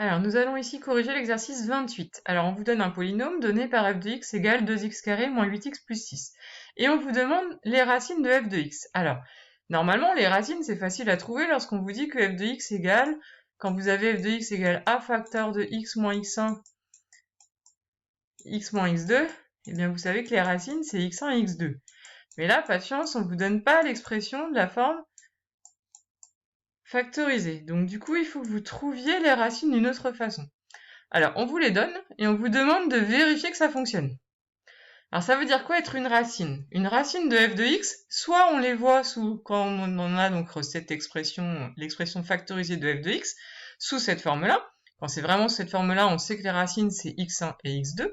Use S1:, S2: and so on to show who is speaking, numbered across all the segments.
S1: Alors, nous allons ici corriger l'exercice 28. Alors, on vous donne un polynôme donné par f de x égale 2x carré moins 8x plus 6. Et on vous demande les racines de f de x. Alors, normalement, les racines, c'est facile à trouver lorsqu'on vous dit que f de x égale, quand vous avez f de x égale a facteur de x moins x1, x moins x2, eh bien, vous savez que les racines, c'est x1 et x2. Mais là, pas de chance, on vous donne pas l'expression de la forme factorisée. Donc, du coup, il faut que vous trouviez les racines d'une autre façon. Alors, on vous les donne et on vous demande de vérifier que ça fonctionne. Alors, ça veut dire quoi être une racine? Une racine de f de x, soit on les voit quand on en a donc cette expression, l'expression factorisée de f de x, sous cette forme-là. Quand c'est vraiment cette forme-là, on sait que les racines, c'est x1 et x2.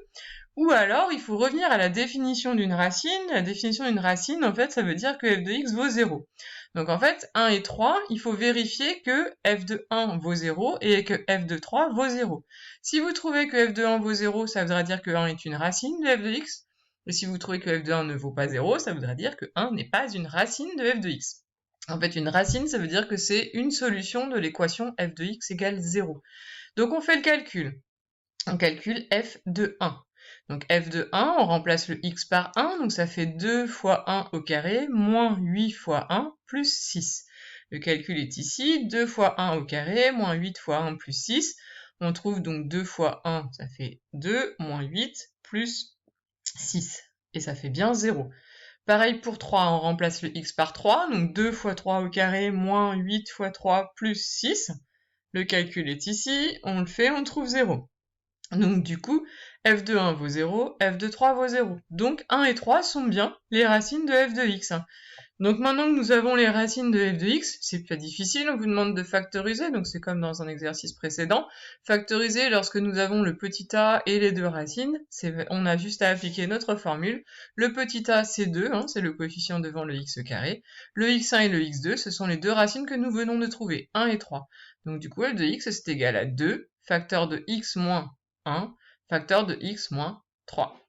S1: Ou alors, il faut revenir à la définition d'une racine. La définition d'une racine, en fait, ça veut dire que f de x vaut 0. Donc, en fait, 1 et 3, il faut vérifier que f de 1 vaut 0 et que f de 3 vaut 0. Si vous trouvez que f de 1 vaut 0, ça voudra dire que 1 est une racine de f de x. Et si vous trouvez que f de 1 ne vaut pas 0, ça voudra dire que 1 n'est pas une racine de f de x. En fait, une racine, ça veut dire que c'est une solution de l'équation f de x égale 0. Donc, on fait le calcul. On calcule f de 1. Donc f de 1, on remplace le x par 1, donc ça fait 2 fois 1 au carré, moins 8 fois 1, plus 6. Le calcul est ici, 2 fois 1 au carré, moins 8 fois 1, plus 6. On trouve donc 2 fois 1, ça fait 2, moins 8, plus 6. Et ça fait bien 0. Pareil pour 3, on remplace le x par 3, donc 2 fois 3 au carré, moins 8 fois 3, plus 6. Le calcul est ici, on le fait, on trouve 0. Donc du coup, f de 1 vaut 0, f de 3 vaut 0. Donc 1 et 3 sont bien les racines de f de x. Donc maintenant que nous avons les racines de f de x, c'est pas difficile, on vous demande de factoriser, donc c'est comme dans un exercice précédent. Factoriser lorsque nous avons le petit a et les deux racines, on a juste à appliquer notre formule. Le petit a c'est 2, c'est le coefficient devant le x carré. Le x1 et le x2, ce sont les deux racines que nous venons de trouver, 1 et 3. Donc du coup f de x c'est égal à 2, facteur de x moins 1, facteur de x moins 3.